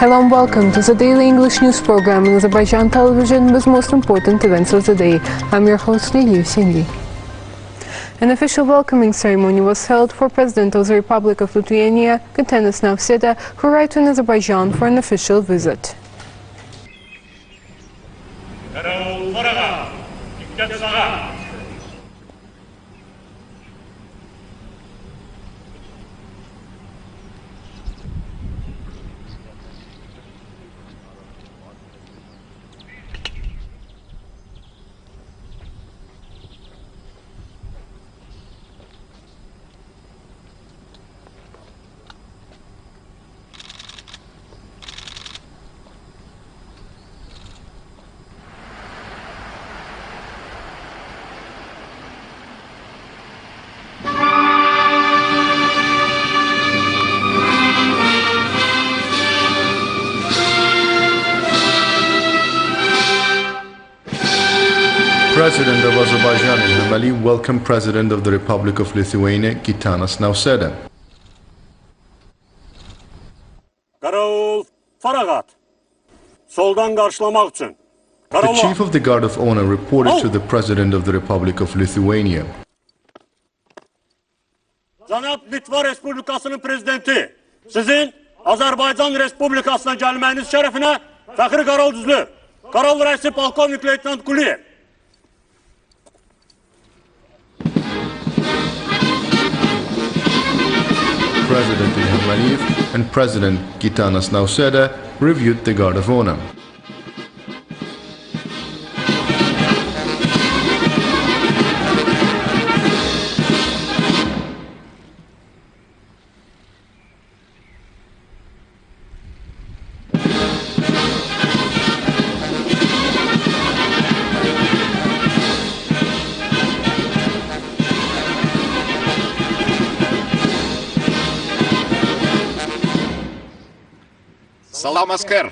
Hello and welcome to the daily English news program on Azərbaycan Televiziya with most important events of the day. I'm your host, Rəsmi. An official welcoming ceremony was held for President of the Republic of Lithuania, Gitanas Nausėda, who arrived in Azerbaijan for an official visit. President of Azərbaycan İlham welcomed President of the Republic of Lithuania, Gitanas Nausėda. Qaravul fərağat. Soldan qarşılamaq üçün. The Chief of the Guard of Honor reported to the President of the Republic of Lithuania. Cənab Litva Respublikasının prezidenti, sizin Azərbaycan Respublikasına gəlməyiniz şərəfinə fəxri qaral düzlü, qaral rəisi polkovnik leytenant Quliyev. President İlham and President Gitanas Nausėda reviewed the Guard of Honor. Salam asker.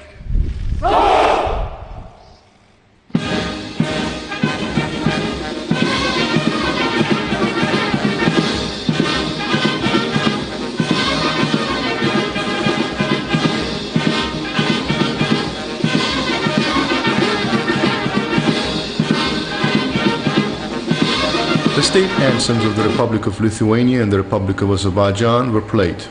The state anthems of the Republic of Lithuania and the Republic of Azerbaijan were played.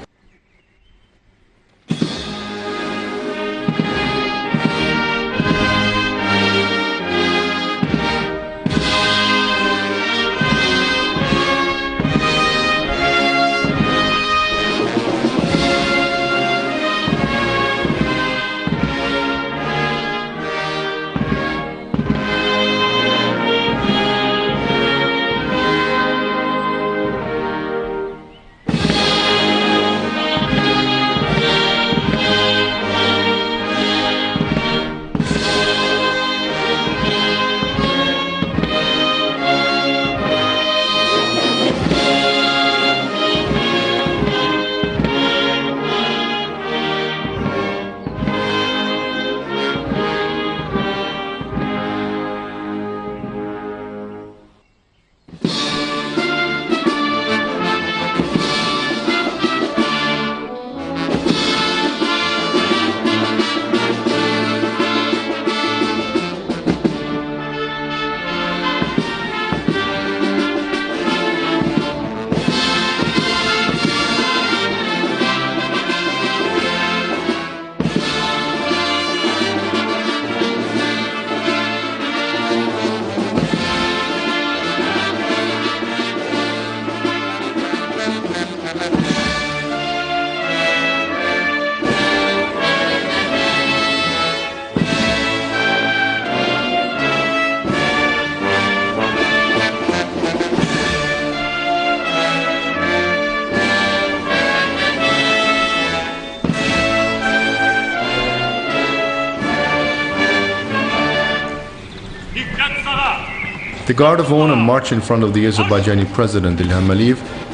The Guard of Honor marched in front of the Azerbaijani President İlham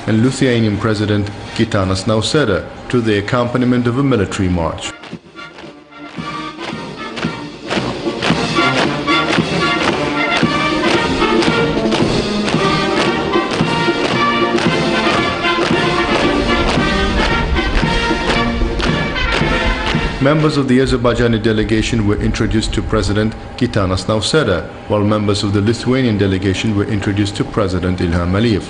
and Lithuanian President Gitanas Nausėda to the accompaniment of a military march. Members of the Azerbaijani delegation were introduced to President Gitanas Nausėda, while members of the Lithuanian delegation were introduced to President Ilham Aliyev.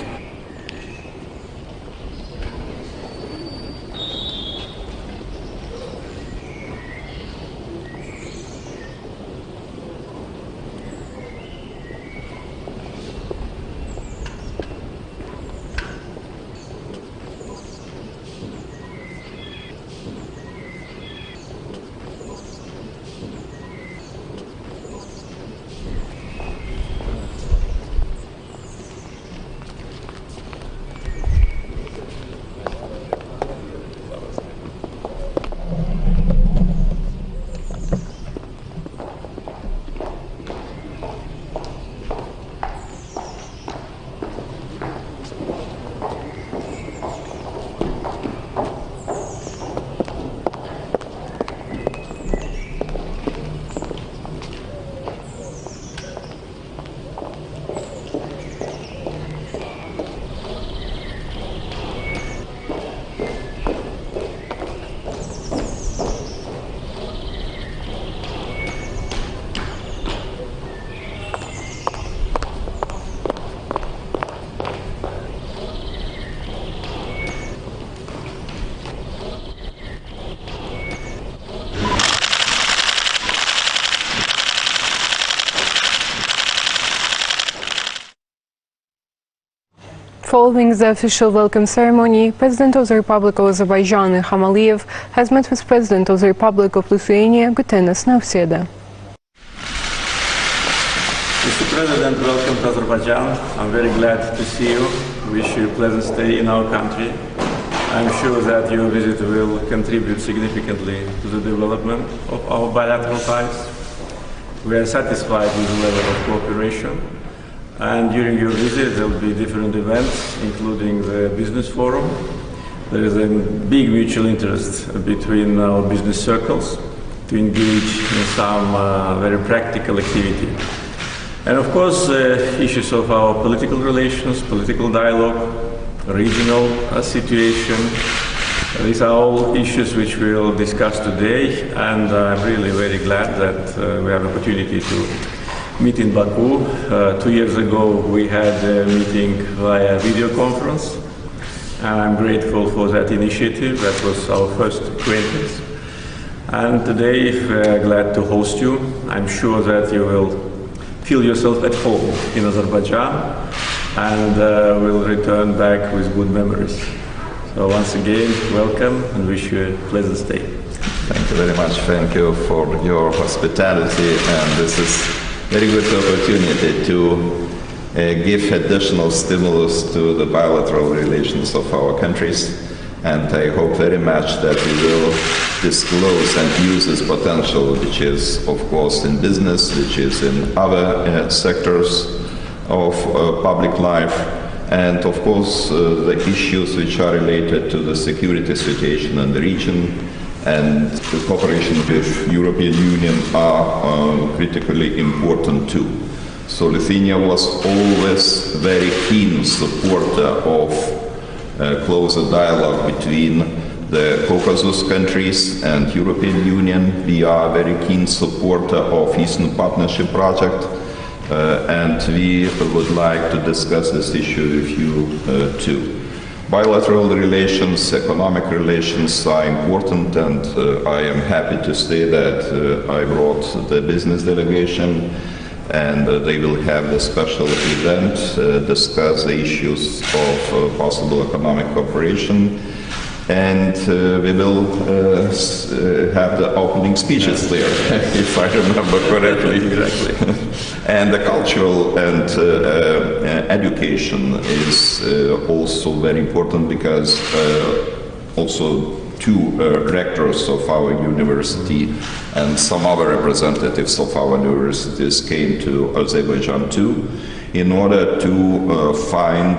Following the official welcome ceremony, President of the Republic of Azerbaijan, Ilham Aliyev, has met with President of the Republic of Lithuania, Gitanas Nausėda. Mr. President, welcome to Azerbaijan. I'm very glad to see you. Wish you a pleasant stay in our country. I'm sure that your visit will contribute significantly to the development of our bilateral ties. We are satisfied with the level of cooperation. And during your visit, there will be different events, including the business forum. There is a big mutual interest between our business circles to engage in some very practical activity. And of course, issues of our political relations, political dialogue, regional situation. These are all issues which we will discuss today, and I'm really very glad that we have an opportunity to meet in Baku. 2 years ago we had a meeting via video conference, and I'm grateful for that initiative. That was our first acquaintance. And today we are glad to host you. I'm sure that you will feel yourself at home in Azerbaijan and will return back with good memories. So once again, welcome and wish you a pleasant stay. Thank you very much. Thank you for your hospitality, and this is very good opportunity to give additional stimulus to the bilateral relations of our countries. And I hope very much that we will disclose and use this potential, which is, of course, in business, which is in other sectors of public life, and, of course, the issues which are related to the security situation in the region and the cooperation with European Union are critically important too. So Lithuania was always very keen supporter of closer dialogue between the Caucasus countries and European Union. We are a very keen supporter of Eastern Partnership project, and we would like to discuss this issue with you too. Bilateral relations, economic relations are important, and I am happy to say that I brought the business delegation, and they will have a special event, discuss the issues of possible economic cooperation, and we will have the opening speeches there, if I remember correctly. Exactly. And the cultural and education is also very important, because also two rectors of our university and some other representatives of our universities came to Azerbaijan too, in order to find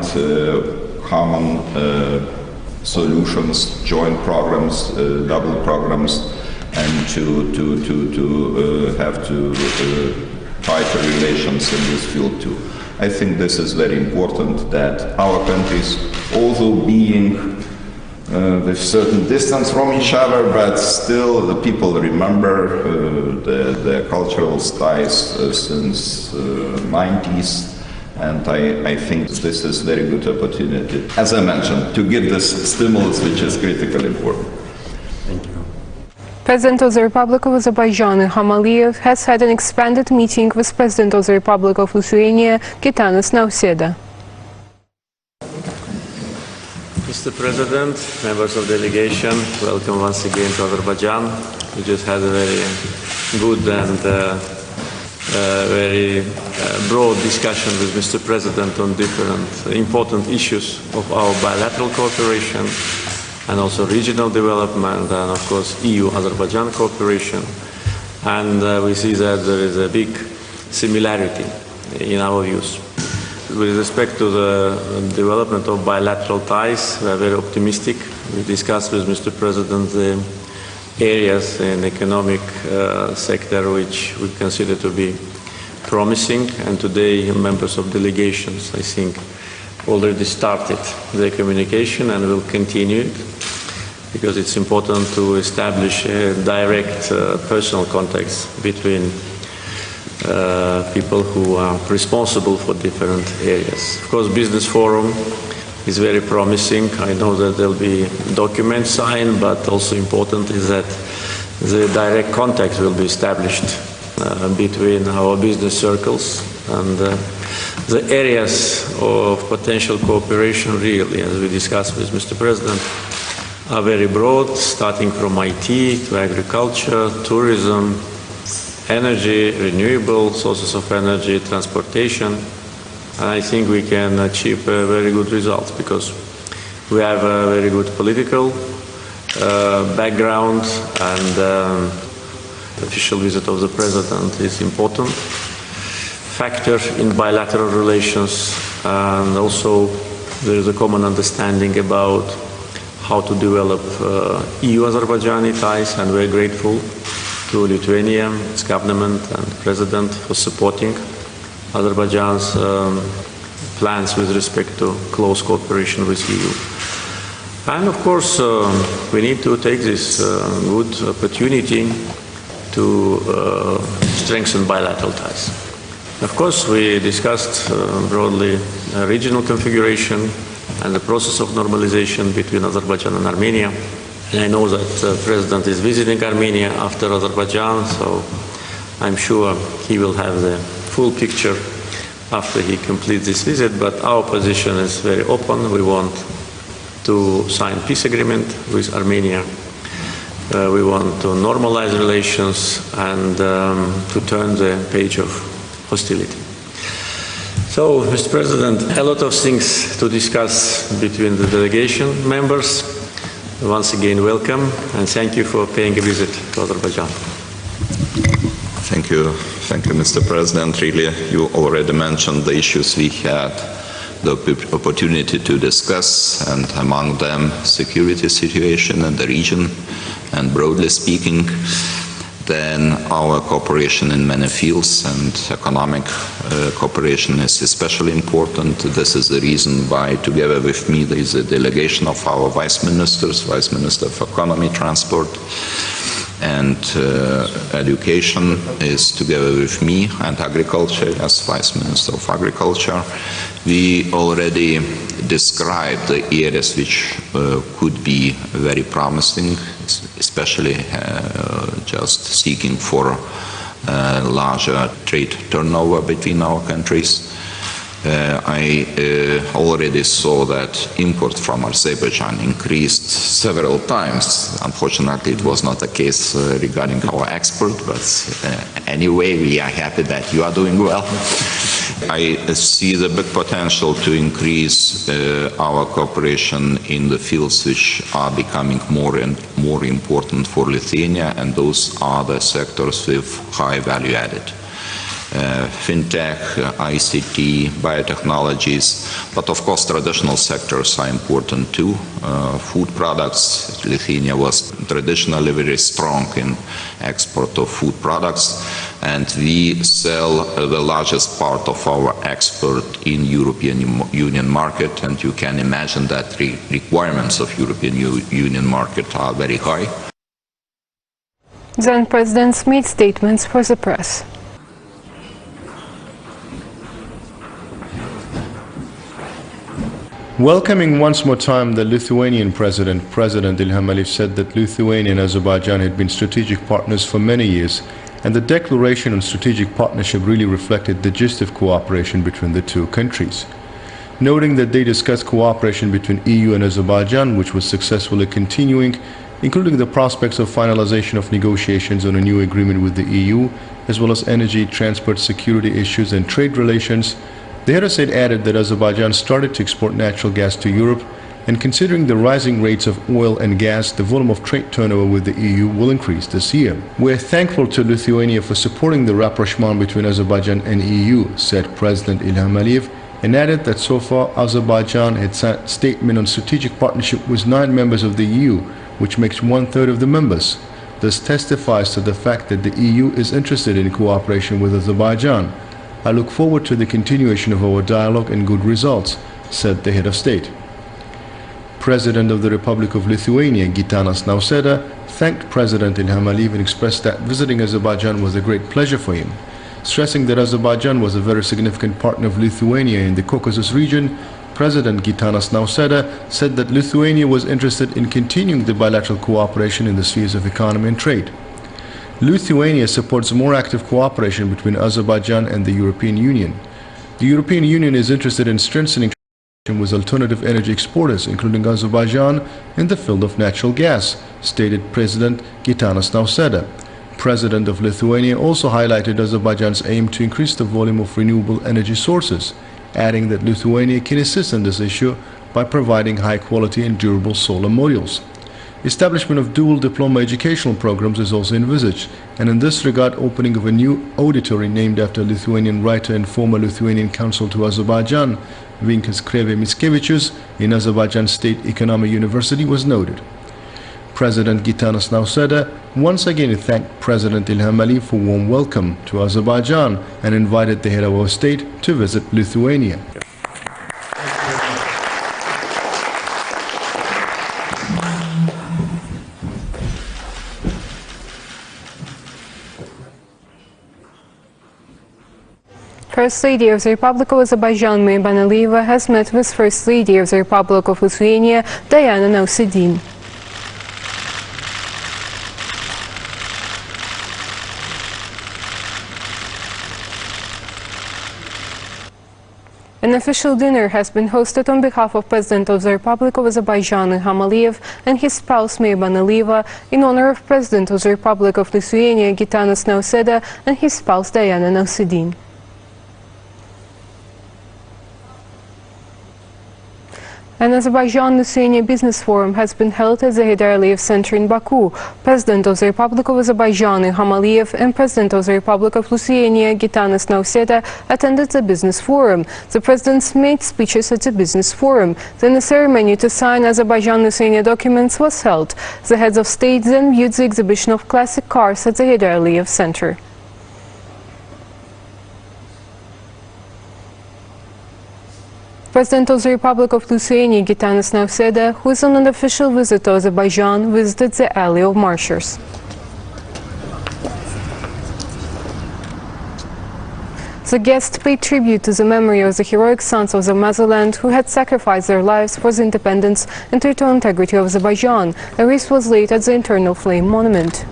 common solutions, joint programs, double programs, and to have to tighter relations in this field too. I think this is very important, that our countries, although being with certain distance from each other, but still the people remember the cultural ties since 90s. And I think this is a very good opportunity, as I mentioned, to give this stimulus which is critically important. Thank you. President of the Republic of Azerbaijan, Ilham Aliyev, has had an expanded meeting with President of the Republic of Lithuania, Gitanas Nausėda. Mr. President, members of the delegation, welcome once again to Azerbaijan. We just had a very good and very broad discussion with Mr. President on different important issues of our bilateral cooperation and also regional development and of course EU-Azerbaijan cooperation. And we see that there is a big similarity in our views. With respect to the development of bilateral ties, we are very optimistic. We discussed with Mr. President the areas in the economic sector which we consider to be promising, and today members of delegations, I think, already started their communication and will continue it, because it's important to establish a direct personal context between people who are responsible for different areas. Of course, business forum is very promising. I know that there will be documents signed, but also important is that the direct contact will be established between our business circles, and the areas of potential cooperation really, as we discussed with Mr. President, are very broad, starting from IT to agriculture, tourism, energy, renewable sources of energy, transportation. And I think we can achieve very good results because we have a very good political background, and the official visit of the President is important factor in bilateral relations, and also there is a common understanding about how to develop EU-Azerbaijani ties, and we're grateful to Lithuania, its government and President for supporting Azerbaijan's plans with respect to close cooperation with EU. And of course, we need to take this good opportunity to strengthen bilateral ties. Of course, we discussed broadly regional configuration and the process of normalization between Azerbaijan and Armenia. And I know that the President is visiting Armenia after Azerbaijan, so I'm sure he will have the full picture after he completes this visit. But our position is very open. We want to sign peace agreement with Armenia. We want to normalize relations and to turn the page of hostility. So, Mr. President, a lot of things to discuss between the delegation members. Once again, welcome, and thank you for paying a visit to Azerbaijan. Thank you, Mr. President. Really, you already mentioned the issues we had the opportunity to discuss, and among them, security situation in the region, and broadly speaking, then our cooperation in many fields, and economic cooperation is especially important. This is the reason why, together with me, there is a delegation of our vice ministers, Vice Minister of Economy, Transport, and Education is together with me, and Agriculture as Vice Minister of Agriculture. We already described the areas which could be very promising, especially just seeking for larger trade turnover between our countries. I already saw that import from Azerbaijan increased several times. Unfortunately, it was not the case regarding our export, but anyway, we are happy that you are doing well. I see the big potential to increase our cooperation in the fields which are becoming more and more important for Lithuania, and those are the sectors with high value added. fintech, ICT, biotechnologies, but of course traditional sectors are important too. Food products, Lithuania was traditionally very strong in export of food products, and we sell the largest part of our export in European Union market, and you can imagine that the requirements of European Union market are very high. Then presidents made statements for the press. Welcoming once more time the Lithuanian President Ilham Aliyev said that Lithuania and Azerbaijan had been strategic partners for many years, and the declaration on strategic partnership really reflected the gist of cooperation between the two countries. Noting that they discussed cooperation between EU and Azerbaijan, which was successfully continuing, including the prospects of finalization of negotiations on a new agreement with the EU, as well as energy, transport, security issues and trade relations, the head of state added that Azerbaijan started to export natural gas to Europe, and considering the rising rates of oil and gas, the volume of trade turnover with the EU will increase this year. We are thankful to Lithuania for supporting the rapprochement between Azerbaijan and EU, said President Ilham Aliyev, and added that so far Azerbaijan had signed a statement on strategic partnership with 9 members of the EU, which makes 1/3 of the members. This testifies to the fact that the EU is interested in cooperation with Azerbaijan. I look forward to the continuation of our dialogue and good results, said the head of state. President of the Republic of Lithuania, Gitanas Nausėda, thanked President Ilham Aliyev and expressed that visiting Azerbaijan was a great pleasure for him. Stressing that Azerbaijan was a very significant partner of Lithuania in the Caucasus region, President Gitanas Nausėda said that Lithuania was interested in continuing the bilateral cooperation in the spheres of economy and trade. Lithuania supports more active cooperation between Azerbaijan and the European Union. The European Union is interested in strengthening cooperation with alternative energy exporters, including Azerbaijan, in the field of natural gas, stated President Gitanas Nausėda. President of Lithuania also highlighted Azerbaijan's aim to increase the volume of renewable energy sources, adding that Lithuania can assist in this issue by providing high-quality and durable solar modules. Establishment of dual diploma educational programs is also envisaged, and in this regard opening of a new auditory named after Lithuanian writer and former Lithuanian consul to Azerbaijan, Vinkas Krėvė-Mickevičius, in Azerbaijan State Economic University was noted. President Gitanas Nausėda once again thanked President Ilham Aliyev for warm welcome to Azerbaijan and invited the head of our state to visit Lithuania. First Lady of the Republic of Azerbaijan, Mehman Aliyeva, has met with First Lady of the Republic of Lithuania, Diana Nausėdienė. An official dinner has been hosted on behalf of President of the Republic of Azerbaijan, Ilham Aliyev, and his spouse, Mehman Aliyeva, in honor of President of the Republic of Lithuania, Gitanas Nausėda, and his spouse, Diana Nausėdienė. An Azerbaijan-Lithuania business forum has been held at the Heydar Aliyev Center in Baku. President of the Republic of Azerbaijan, Ilham Aliyev, and President of the Republic of Lithuania, Gitanas Nausėda, attended the business forum. The presidents made speeches at the business forum. Then a ceremony to sign Azerbaijan-Lithuania documents was held. The heads of state then viewed the exhibition of classic cars at the Heydar Aliyev Center. President of the Republic of Lithuania, Gitanas Nausėda, who is on an official visit to Azerbaijan, visited the Alley of Martyrs. The guest paid tribute to the memory of the heroic sons of the motherland who had sacrificed their lives for the independence and territorial integrity of Azerbaijan. A wreath was laid at the Eternal Flame Monument.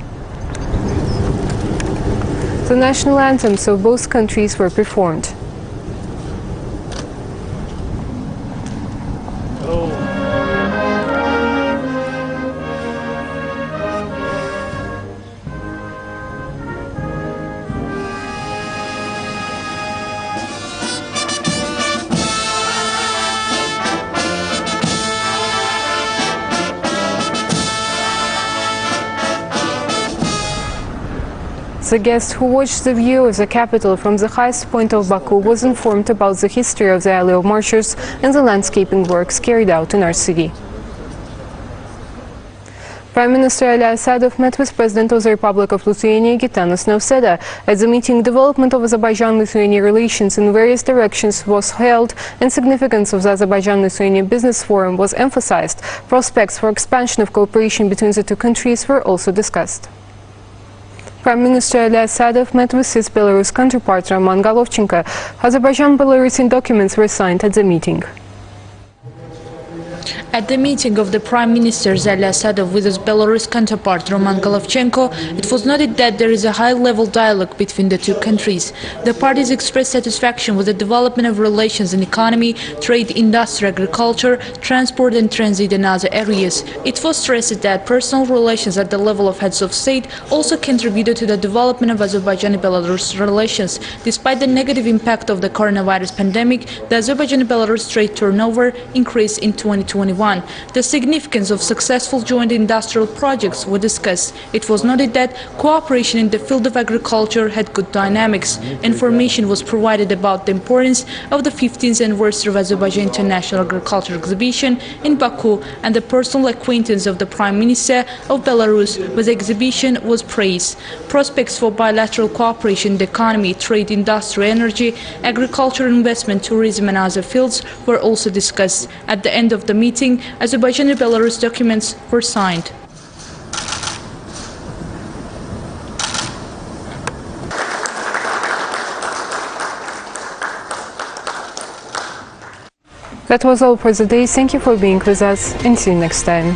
The national anthems of both countries were performed. The guest who watched the view of the capital from the highest point of Baku was informed about the history of the Alley of Martyrs and the landscaping works carried out in our city. Prime Minister Ali Asadov met with President of the Republic of Lithuania Gitanas Nausėda. At the meeting, development of Azerbaijan-Lithuania relations in various directions was held and significance of the Azerbaijan-Lithuania Business Forum was emphasized. Prospects for expansion of cooperation between the two countries were also discussed. Prime Minister Ali Asadov met with his Belarus counterpart Roman Golovchenko. Azerbaijan-Belarusian documents were signed at the meeting. At the meeting of the Prime Minister Ali Asadov with his Belarus counterpart Roman Golovchenko, it was noted that there is a high-level dialogue between the two countries. The parties expressed satisfaction with the development of relations in economy, trade, industry, agriculture, transport and transit and other areas. It was stressed that personal relations at the level of heads of state also contributed to the development of Azerbaijan-Belarus relations. Despite the negative impact of the coronavirus pandemic, the Azerbaijan-Belarus trade turnover increased in 2021. The significance of successful joint industrial projects were discussed. It was noted that cooperation in the field of agriculture had good dynamics. Information was provided about the importance of the 15th anniversary of Azerbaijan International Agriculture Exhibition in Baku, and the personal acquaintance of the Prime Minister of Belarus with the exhibition was praised. Prospects for bilateral cooperation in the economy, trade, industry, energy, agriculture, investment, tourism and other fields were also discussed. At the end of the meeting, Azerbaijan and Belarus documents were signed. That was all for the day. Thank you for being with us and see you next time.